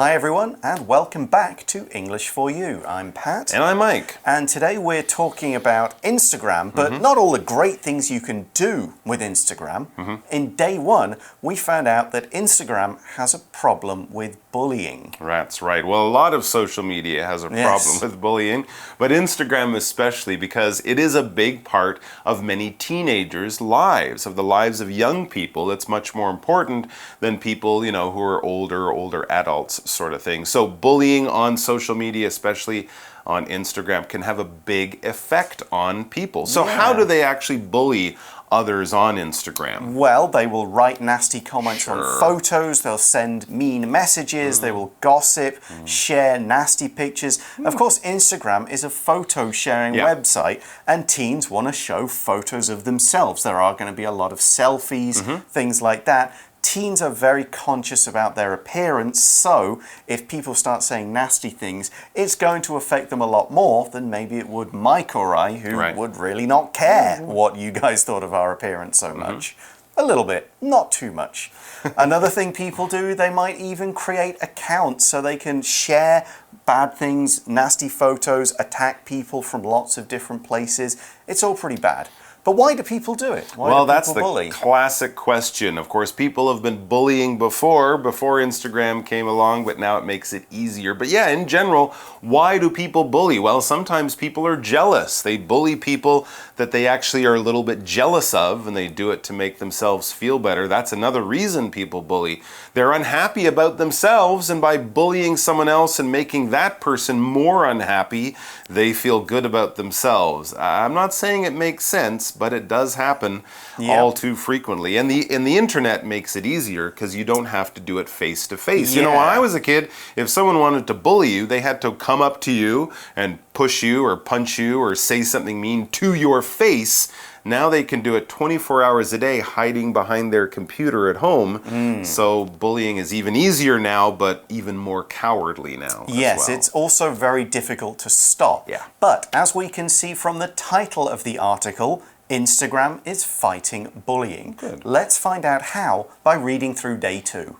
Hi everyone, and welcome back to English for You. I'm Pat. And I'm Mike. And today we're talking about Instagram, but not all the great things you can do with Instagram. In day one, we found out that Instagram has a problem with bullying. That's right. Well, a lot of social media has a problem with bullying, but Instagram especially, because it is a big part of many teenagers' lives, of the lives of young people. It's much more important than people, who are older adults sort of thing. So bullying on social media, especially on Instagram, can have a big effect on people. So how do they actually bully others on Instagram? Well, they will write nasty comments on photos, they'll send mean messages, they will gossip, share nasty pictures. Of course, Instagram is a photo sharing website, and teens want to show photos of themselves. There are going to be a lot of selfies, things like that. Teens are very conscious about their appearance, so if people start saying nasty things, it's going to affect them a lot more than maybe it would Mike or I, who would really not care what you guys thought of our appearance so much. A little bit, not too much. Another thing people do, they might even create accounts so they can share bad things, nasty photos, attack people from lots of different places. It's all pretty bad. But why do people do it? Why do that's people bully? The classic question. Of course, people have been bullying before Instagram came along, but now it makes it easier. But yeah, in general, why do people bully? Well, sometimes people are jealous. They bully people that they actually are a little bit jealous of, and they do it to make themselves feel better. That's another reason people bully. They're unhappy about themselves, and by bullying someone else and making that person more unhappy, they feel good about themselves. I'm not saying it makes sense, but it does happen all too frequently. And the internet makes it easier because you don't have to do it face to face. When I was a kid, if someone wanted to bully you, they had to come up to you and push you or punch you or say something mean to your face. Now they can do it 24 hours a day hiding behind their computer at home. So bullying is even easier now, but even more cowardly now. Yes, it's also very difficult to stop. But as we can see from the title of the article, Instagram is fighting bullying. Let's find out how by reading through day 2.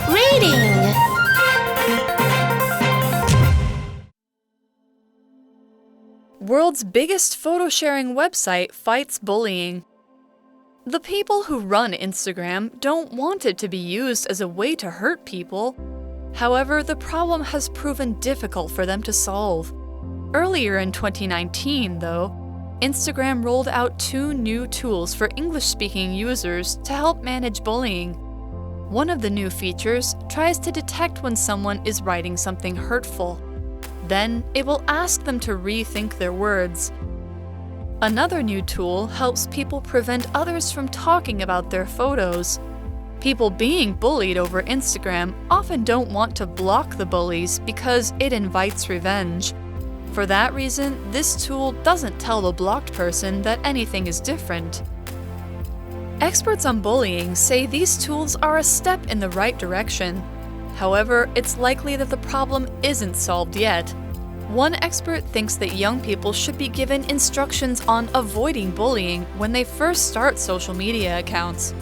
Reading. World's biggest photo sharing website fights bullying. The people who run Instagram don't want it to be used as a way to hurt people. However, the problem has proven difficult for them to solve. Earlier in 2019, though, Instagram rolled out 2 new tools for English-speaking users to help manage bullying. One of the new features tries to detect when someone is writing something hurtful. Then, it will ask them to rethink their words. Another new tool helps people prevent others from talking about their photos. People being bullied over Instagram often don't want to block the bullies because it invites revenge. For that reason, this tool doesn't tell the blocked person that anything is different. Experts on bullying say these tools are a step in the right direction. However, it's likely that the problem isn't solved yet. One expert thinks that young people should be given instructions on avoiding bullying when they first start social media accounts.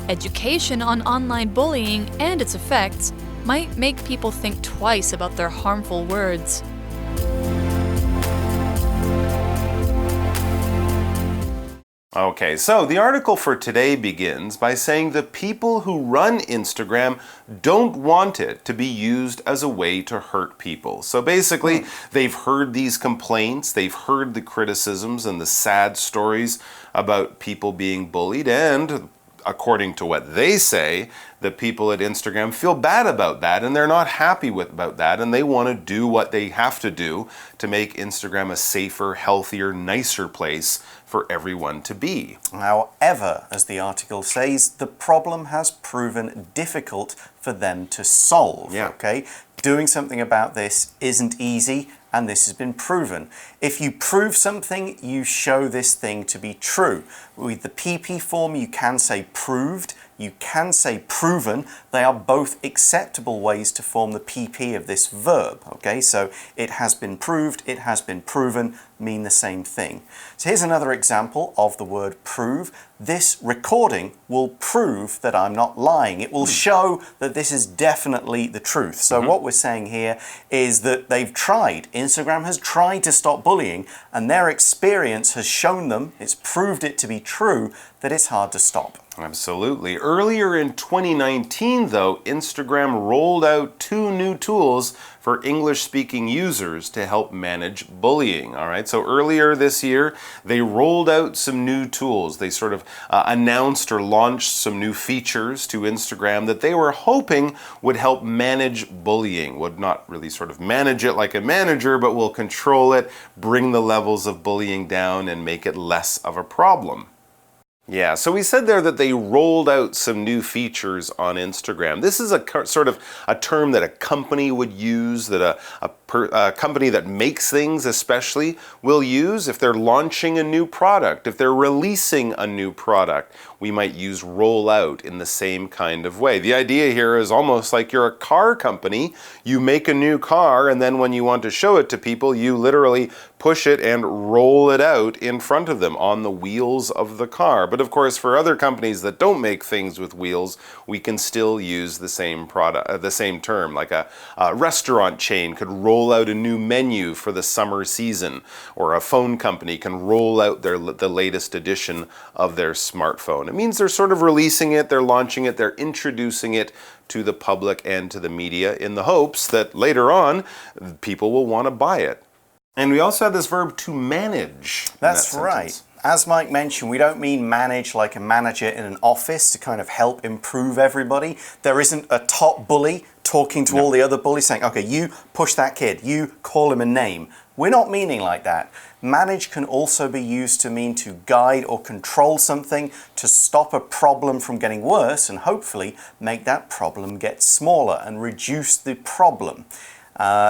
Education on online bullying and its effects might make people think twice about their harmful words. Okay, so the article for today begins by saying the people who run Instagram don't want it to be used as a way to hurt people. So basically, they've heard these complaints, they've heard the criticisms and the sad stories about people being bullied, and according to what they say, the people at Instagram feel bad about that, and they're not happy about that, and they want to do what they have to do to make Instagram a safer, healthier, nicer place for everyone to be. However, as the article says, the problem has proven difficult for them to solve. Okay? Doing something about this isn't easy, and this has been proven. If you prove something, you show this thing to be true. With the PP form, you can say proved, you can say proven. They are both acceptable ways to form the PP of this verb. Okay, so it has been proved, it has been proven mean the same thing. So here's another example of the word prove. This recording will prove that I'm not lying. It will show that this is definitely the truth. So what we're saying here is that they've tried. Instagram has tried to stop bullying, and their experience has shown them, it's proved it to be true, that it's hard to stop. Absolutely. Earlier in 2019, though, Instagram rolled out 2 new tools for English-speaking users to help manage bullying. All right, so earlier this year, they rolled out some new tools. They sort of announced or launched some new features to Instagram that they were hoping would help manage bullying. Would not really sort of manage it like a manager, but will control it, bring the levels of bullying down, and make it less of a problem. Yeah, so we said there that they rolled out some new features on Instagram. This is a sort of a term that a company would use, that a company that makes things especially will use if they're launching a new product, if they're releasing a new product. We might use roll out in the same kind of way. The idea here is almost like you're a car company. You make a new car, and then when you want to show it to people, you literally push it and roll it out in front of them on the wheels of the car. But of course, for other companies that don't make things with wheels, we can still use the same product, the same term. Like a restaurant chain could roll out a new menu for the summer season, or a phone company can roll out the latest edition of their smartphone. It means they're sort of releasing it, they're launching it, they're introducing it to the public and to the media in the hopes that later on people will want to buy it. And we also have this verb to manage. That's right. As Mike mentioned, we don't mean manage like a manager in an office to kind of help improve everybody. There isn't a top bully talking to all the other bullies saying, okay, you push that kid, you call him a name. We're not meaning like that. Manage can also be used to mean to guide or control something, to stop a problem from getting worse, and hopefully make that problem get smaller and reduce the problem.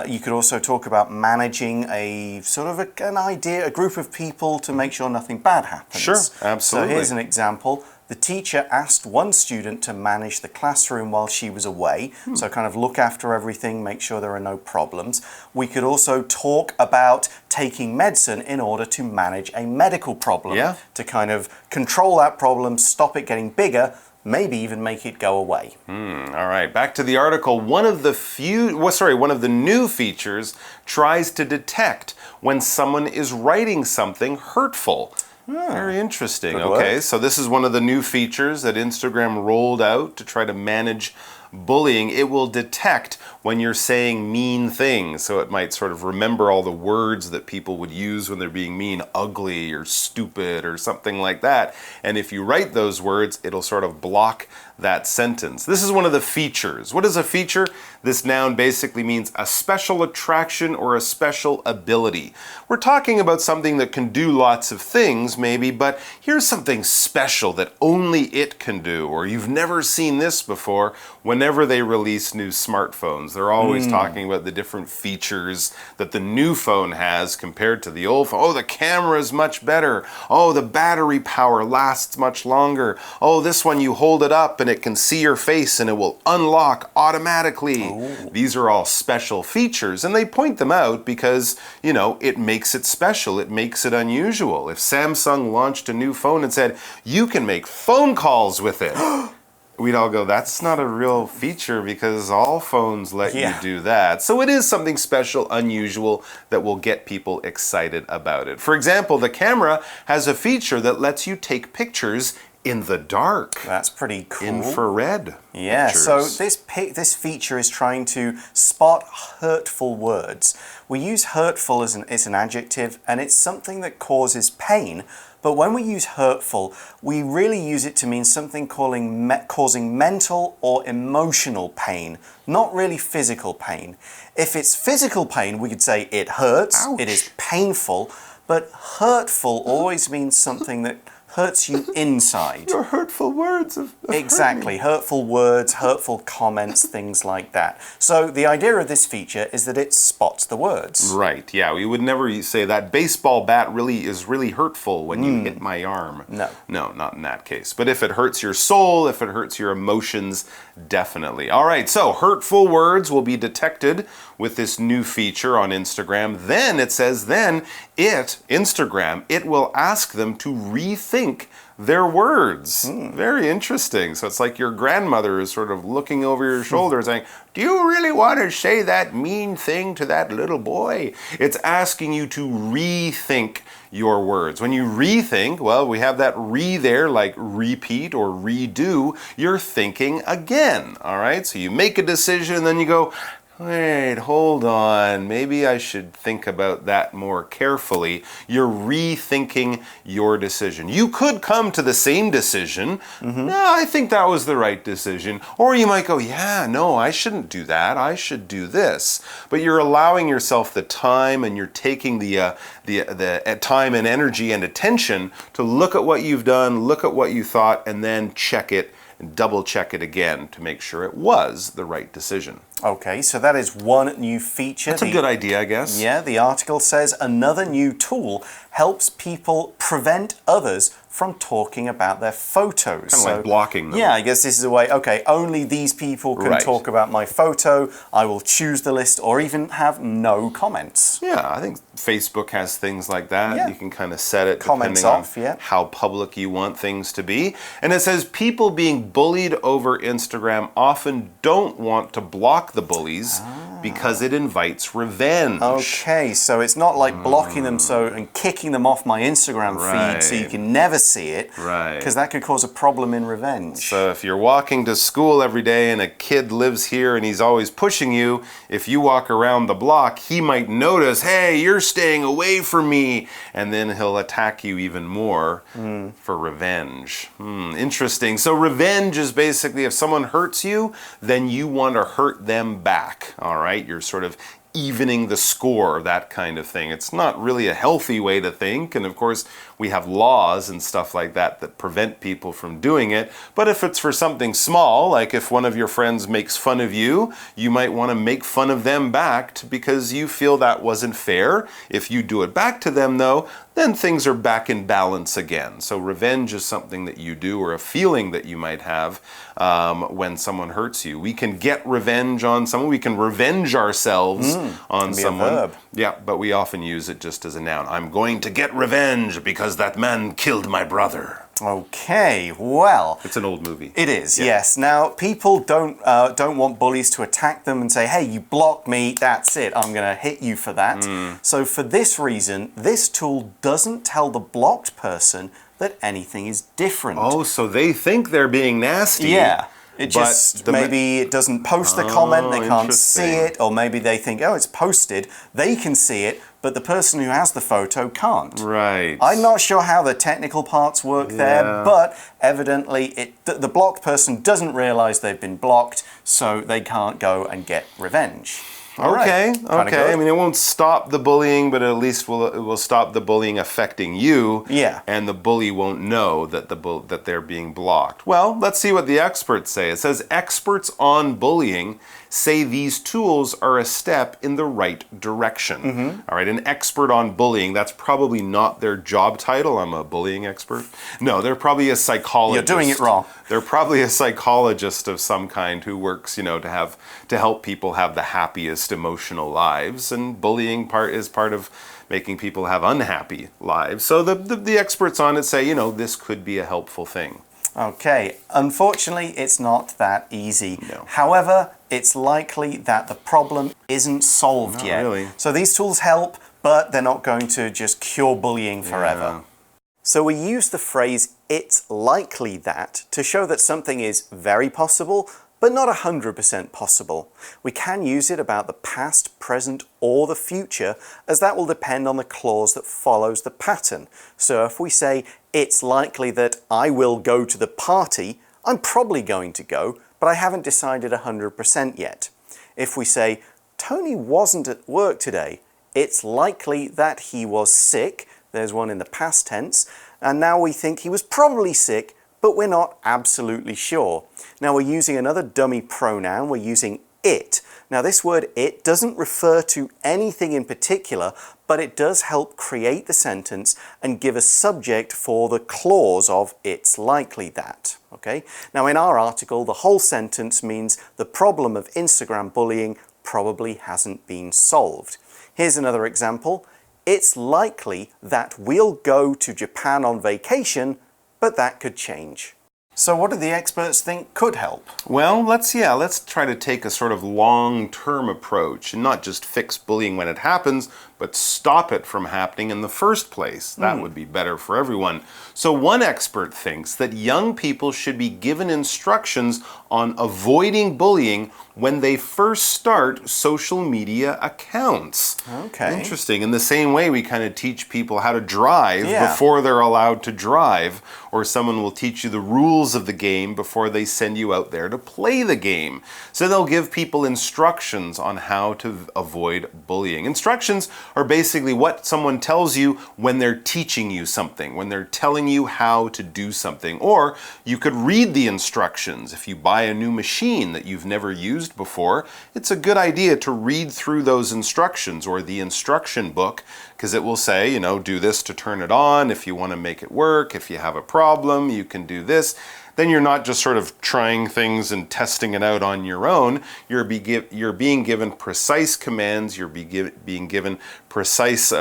You could also talk about managing a sort of a group of people to make sure nothing bad happens. Sure, absolutely. So here's an example. The teacher asked one student to manage the classroom while she was away. So kind of look after everything, make sure there are no problems. We could also talk about taking medicine in order to manage a medical problem. Yeah. To kind of control that problem, stop it getting bigger, maybe even make it go away. All right, back to the article. One of the new features tries to detect when someone is writing something hurtful. Very interesting. Okay, so this is one of the new features that Instagram rolled out to try to manage bullying. It will detect when you're saying mean things, so it might sort of remember all the words that people would use when they're being mean, ugly or stupid or something like that. And if you write those words, it'll sort of block that sentence. This is one of the features. What is a feature? This noun basically means a special attraction or a special ability. We're talking about something that can do lots of things, maybe, but here's something special that only it can do, or you've never seen this before. Whenever they release new smartphones, they're always talking about the different features that the new phone has compared to the old phone. Oh, the camera is much better. Oh, the battery power lasts much longer. Oh, this one you hold it up and it can see your face and it will unlock automatically. Oh. These are all special features, and they point them out because, you know, it makes it special. It makes it unusual. If Samsung launched a new phone and said, you can make phone calls with it, we'd all go, that's not a real feature because all phones let you do that. So it is something special, unusual, that will get people excited about it. For example, the camera has a feature that lets you take pictures in the dark. That's pretty cool. Infrared pictures. So this feature is trying to spot hurtful words. We use hurtful as an adjective, and it's something that causes pain. But when we use hurtful, we really use it to mean something causing mental or emotional pain, not really physical pain. If it's physical pain, we could say it hurts, Ouch. It is painful, but hurtful always means something that hurts you inside. Your hurtful words have Exactly, hurtful words, hurtful comments, things like that. So the idea of this feature is that it spots the words. Right, yeah, we would never say that baseball bat is really hurtful when you hit my arm. No. No, not in that case. But if it hurts your soul, if it hurts your emotions, definitely. All right, so hurtful words will be detected with this new feature on Instagram. Then it says, Instagram, it will ask them to rethink their words. Very interesting. So it's like your grandmother is sort of looking over your shoulder saying, do you really want to say that mean thing to that little boy? It's asking you to rethink your words. When you rethink, well, we have that re there, like repeat or redo. You're thinking again, all right? So you make a decision and then you go, wait, hold on. Maybe I should think about that more carefully. You're rethinking your decision. You could come to the same decision. No, I think that was the right decision. Or you might go, yeah, no, I shouldn't do that. I should do this. But you're allowing yourself the time and you're taking the time and energy and attention to look at what you've done, look at what you thought, and then check it and double check it again to make sure it was the right decision. Okay, so that is one new feature. That's a good idea, I guess. Yeah, the article says another new tool helps people prevent others from talking about their photos. Kind of like blocking them. Yeah, I guess this is a way, okay, only these people can talk about my photo. I will choose the list or even have no comments. Yeah, I think Facebook has things like that. Yeah. You can kind of set it Comments depending off, on how public you want things to be. And it says people being bullied over Instagram often don't want to block the bullies because it invites revenge. Okay, so it's not like blocking them and kicking them off my Instagram feed so you can never see it. Right. Because that could cause a problem in revenge. So if you're walking to school every day and a kid lives here and he's always pushing you, if you walk around the block, he might notice, hey, you're staying away from me, and then he'll attack you even more for revenge. Interesting. So revenge is basically if someone hurts you, then you want to hurt them back. All right? You're sort of evening the score, that kind of thing. It's not really a healthy way to think, and of course we have laws and stuff like that that prevent people from doing it. But if it's for something small, like if one of your friends makes fun of you, you might want to make fun of them back because you feel that wasn't fair. If you do it back to them though, then things are back in balance again. So revenge is something that you do, or a feeling that you might have when someone hurts you. We can get revenge on someone. We can revenge ourselves on someone. A verb. Yeah, but we often use it just as a noun. I'm going to get revenge because that man killed my brother. Okay, well, It's an old movie. it is, yes. Now, people don't want bullies to attack them and say, hey, you blocked me, that's it, I'm going to hit you for that. So for this reason, this tool doesn't tell the blocked person that anything is different. Oh, so they think they're being nasty. Yeah. It just, maybe it doesn't post the comment, they can't see it, or maybe they think, oh, it's posted, they can see it, but the person who has the photo can't. Right. I'm not sure how the technical parts work there, but evidently the blocked person doesn't realize they've been blocked, so they can't go and get revenge. Okay. Good. I mean, it won't stop the bullying, but at least it will stop the bullying affecting you. Yeah. And the bully won't know that that they're being blocked. Well, let's see what the experts say. It says experts on bullying say these tools are a step in the right direction. All right, an expert on bullying, that's probably not their job title. I'm a bullying expert. No, they're probably a psychologist. You're doing it wrong. They're probably a psychologist of some kind who works, to help people have the happiest emotional lives, and bullying is part of making people have unhappy lives. So the experts on it say, this could be a helpful thing. Okay, unfortunately, it's not that easy. No. However, it's likely that the problem isn't solved yet. Really. So these tools help, but they're not going to just cure bullying forever. So we use the phrase, it's likely that, to show that something is very possible, but not 100% possible. We can use it about the past, present, or the future, as that will depend on the clause that follows the pattern. So if we say, it's likely that I will go to the party, I'm probably going to go, but I haven't decided 100% yet. If we say, Tony wasn't at work today, it's likely that he was sick, there's one in the past tense, and now we think he was probably sick, but we're not absolutely sure. Now we're using another dummy pronoun, we're using it. Now this word it doesn't refer to anything in particular, but it does help create the sentence and give a subject for the clause of it's likely that. Okay? Now in our article, the whole sentence means the problem of Instagram bullying probably hasn't been solved. Here's another example. It's likely that we'll go to Japan on vacation, but that could change. So what do the experts think could help? Well, let's try to take a sort of long-term approach and not just fix bullying when it happens, but stop it from happening in the first place. That would be better for everyone. So one expert thinks that young people should be given instructions on avoiding bullying when they first start social media accounts. Okay. Interesting. In the same way we kind of teach people how to drive before they're allowed to drive, or someone will teach you the rules of the game before they send you out there to play the game. So they'll give people instructions on how to avoid bullying. Instructions are basically what someone tells you when they're teaching you something, when they're telling you how to do something. Or you could read the instructions. If you buy a new machine that you've never used before, it's a good idea to read through those instructions or the instruction book, because it will say, you know, do this to turn it on. If you want to make it work, if you have a problem, you can do this. Then you're not just sort of trying things and testing it out on your own. You're being given precise commands. You're being given precise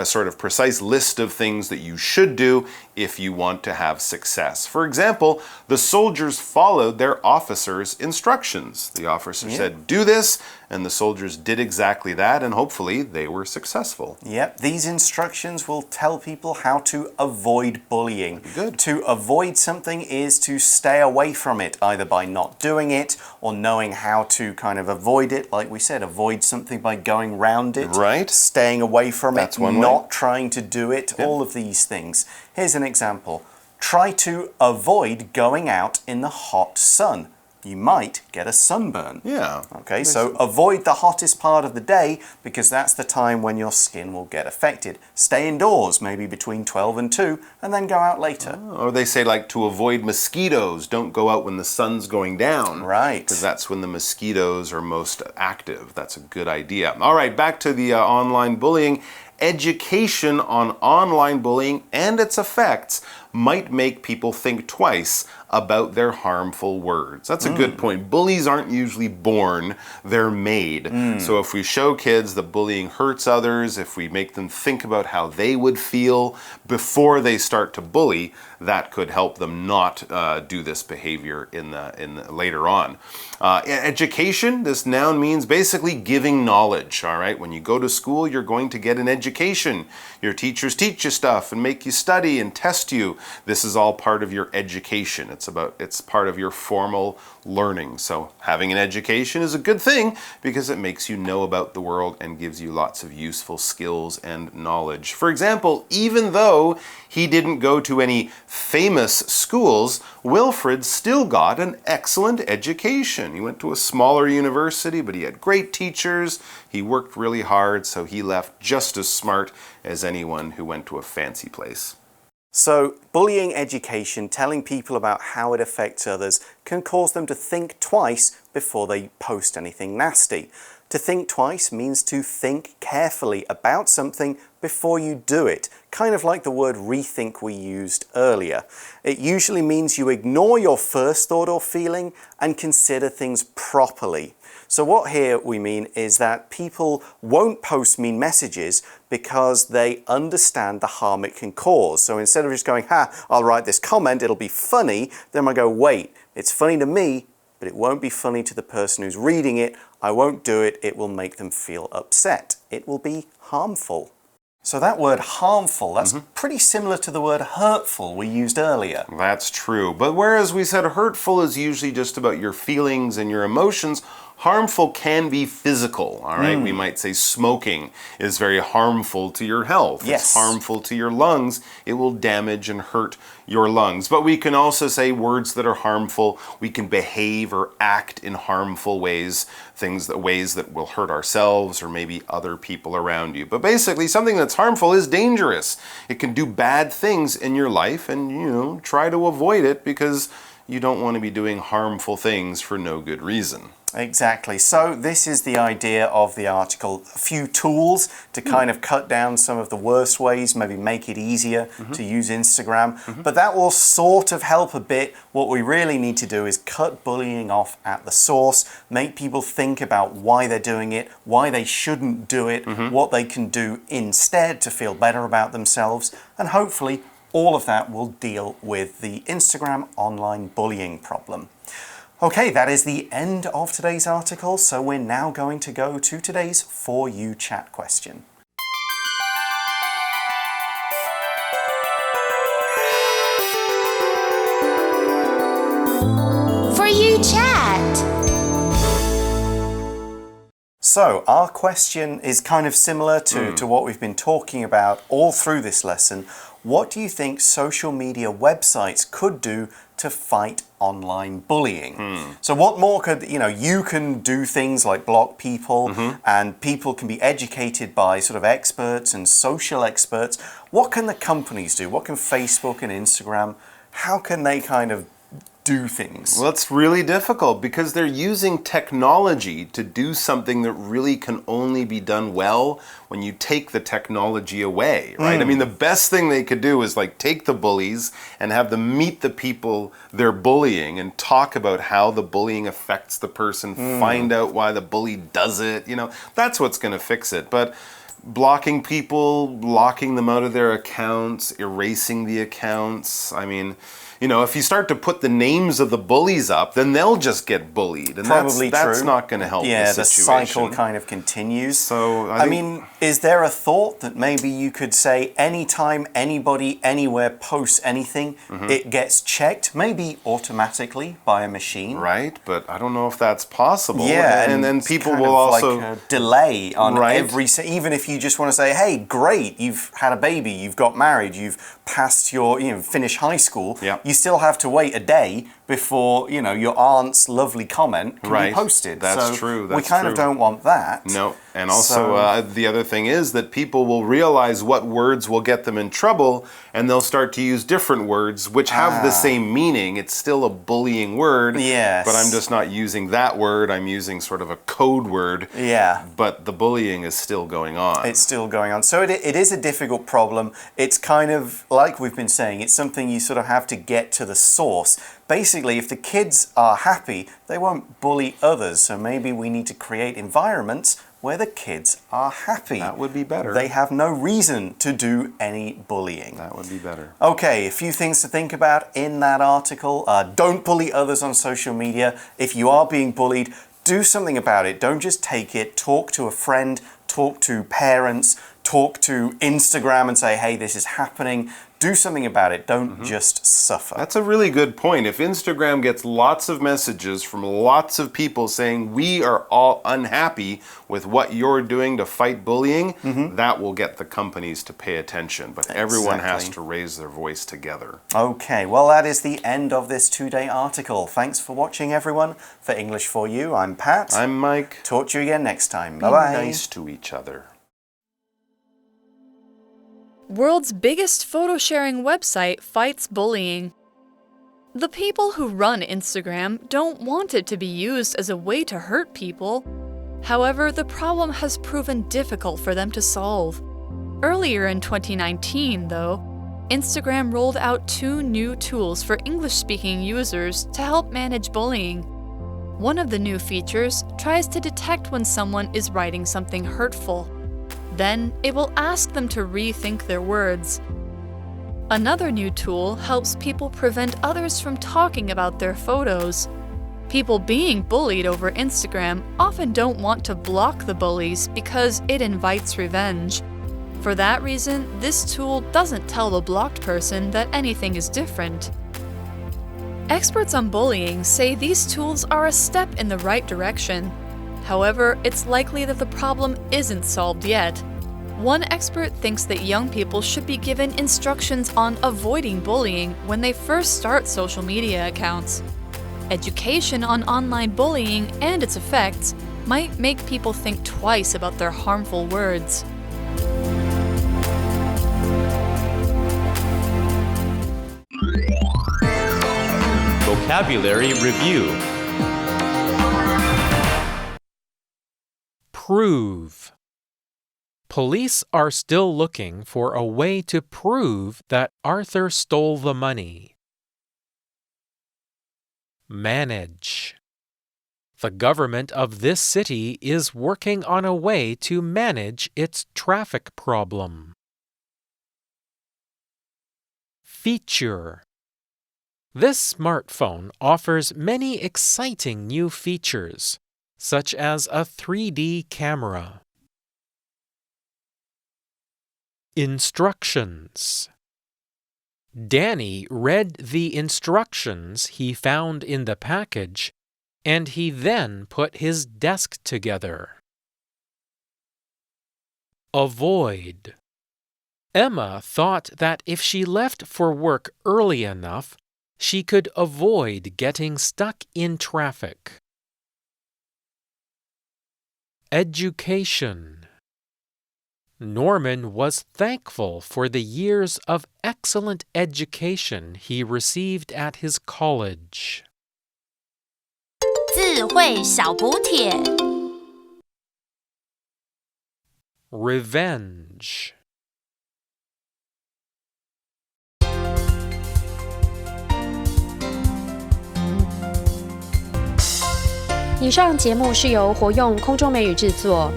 list of things that you should do if you want to have success. For example, the soldiers followed their officer's instructions. The officer said, do this, and the soldiers did exactly that, and hopefully they were successful. Yep, these instructions will tell people how to avoid bullying. Good. To avoid something is to stay away from it, either by not doing it or knowing how to kind of avoid it. Like we said, avoid something by going round it. Right. Staying away from That's it, one not way. trying to do it, all of these things. Here's an example. Try to avoid going out in the hot sun. You might get a sunburn. Yeah. Okay, so avoid the hottest part of the day because that's the time when your skin will get affected. Stay indoors, maybe between 12 and 2, and then go out later. Or they say like to avoid mosquitoes, don't go out when the sun's going down. Right. Because that's when the mosquitoes are most active. That's a good idea. All right, back to the online bullying. Education on online bullying and its effects might make people think twice about their harmful words. That's a good point. Bullies aren't usually born, they're made. So if we show kids that bullying hurts others, if we make them think about how they would feel before they start to bully, that could help them not do this behavior in the later on. Education, this noun means basically giving knowledge, all right? When you go to school, you're going to get an education. Your teachers teach you stuff and make you study and test you. This is all part of your education. It's part of your formal learning. So having an education is a good thing because it makes you know about the world and gives you lots of useful skills and knowledge. For example, even though he didn't go to any famous schools, Wilfred still got an excellent education. He went to a smaller university, but he had great teachers. He worked really hard, so he left just as smart as anyone who went to a fancy place. So, bullying education, telling people about how it affects others, can cause them to think twice before they post anything nasty. To think twice means to think carefully about something before you do it, kind of like the word rethink we used earlier. It usually means you ignore your first thought or feeling and consider things properly. So what here we mean is that people won't post mean messages because they understand the harm it can cause. So instead of just going, I'll write this comment, it'll be funny, then I go, wait, it's funny to me, but it won't be funny to the person who's reading it. I won't do it. It will make them feel upset. It will be harmful. So that word harmful, that's pretty similar to the word hurtful we used earlier. That's true. But whereas we said hurtful is usually just about your feelings and your emotions, Harmful can be physical, all right? We might say smoking is very harmful to your health. Yes. It's harmful to your lungs. It will damage and hurt your lungs. But we can also say words that are harmful. We can behave or act in harmful ways, ways that will hurt ourselves or maybe other people around you. But basically, something that's harmful is dangerous. It can do bad things in your life, and try to avoid it because you don't want to be doing harmful things for no good reason. Exactly. So this is the idea of the article. A few tools to kind of cut down some of the worst ways, maybe make it easier to use Instagram. But that will sort of help a bit. What we really need to do is cut bullying off at the source, make people think about why they're doing it, why they shouldn't do it, what they can do instead to feel better about themselves, and hopefully all of that will deal with the Instagram online bullying problem. Okay, that is the end of today's article, so we're now going to go to today's For You chat question. For You chat. So, our question is kind of similar to what we've been talking about all through this lesson. What do you think social media websites could do to fight online bullying? So what more could, you can do things like block people, and people can be educated by sort of experts and social experts. What can the companies do? What can Facebook and Instagram, how can they kind of do things? Well, it's really difficult because they're using technology to do something that really can only be done well when you take the technology away, right? I mean, the best thing they could do is like take the bullies and have them meet the people they're bullying and talk about how the bullying affects the person, find out why the bully does it, that's what's going to fix it. But blocking people, locking them out of their accounts, erasing the accounts, I mean, if you start to put the names of the bullies up, then they'll just get bullied. And Probably that's true. not going to help the situation. Yeah, the cycle kind of continues. So, I mean, is there a thought that maybe you could say anytime anybody anywhere posts anything, it gets checked, maybe automatically by a machine? Right, but I don't know if that's possible. Yeah, and then people kind will of also like a delay on Right. even if you just want to say, hey, great, you've had a baby, you've got married, you've passed your, finished high school, Yeah. you still have to wait a day before, your aunt's lovely comment can be posted. That's true. We kind of don't want that. No, and also the other thing is that people will realize what words will get them in trouble, and they'll start to use different words which have the same meaning. It's still a bullying word, Yes. but I'm just not using that word. I'm using sort of a code word. Yeah. But the bullying is still going on. It's still going on. So it is a difficult problem. It's kind of, like we've been saying, it's something you sort of have to get to the source. Basically, if the kids are happy, they won't bully others. So maybe we need to create environments where the kids are happy. That would be better. They have no reason to do any bullying. That would be better. Okay, a few things to think about in that article. Don't bully others on social media. If you are being bullied, do something about it. Don't just take it. Talk to a friend, talk to parents, talk to Instagram and say, hey, this is happening. Do something about it. Don't just suffer. That's a really good point. If Instagram gets lots of messages from lots of people saying we are all unhappy with what you're doing to fight bullying, that will get the companies to pay attention. But everyone has to raise their voice together. Okay, well, that is the end of this 2-day article. Thanks for watching, everyone. For English for You, I'm Pat. I'm Mike. Talk to you again next time. Be Bye-bye. nice to each other. World's biggest photo sharing website fights bullying. The people who run Instagram don't want it to be used as a way to hurt people. However, the problem has proven difficult for them to solve. Earlier in 2019, though, Instagram rolled out 2 new tools for English-speaking users to help manage bullying. One of the new features tries to detect when someone is writing something hurtful. Then, it will ask them to rethink their words. Another new tool helps people prevent others from talking about their photos. People being bullied over Instagram often don't want to block the bullies because it invites revenge. For that reason, this tool doesn't tell the blocked person that anything is different. Experts on bullying say these tools are a step in the right direction, However, it's likely that the problem isn't solved yet. One expert thinks that young people should be given instructions on avoiding bullying when they first start social media accounts. Education on online bullying and its effects might make people think twice about their harmful words. Vocabulary Review. Prove. Police are still looking for a way to prove that Arthur stole the money. Manage. The government of this city is working on a way to manage its traffic problem. Feature. This smartphone offers many exciting new features, such as a 3D camera. Instructions. Danny read the instructions he found in the package, and he then put his desk together. Avoid. Emma thought that if she left for work early enough, she could avoid getting stuck in traffic. Education. Norman was thankful for the years of excellent education he received at his college. 字汇小补帖 Revenge. 以上节目是由活用空中美语制作。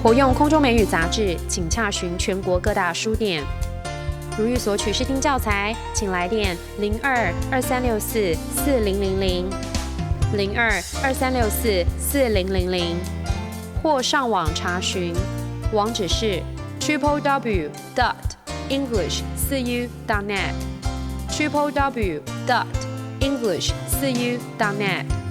活用空中美语杂志，请洽询全国各大书店。如欲索取试听教材，请来电02-2364-4000 02-2364-4000，或上网查询，网址是 www.english4u.net www.english4u.net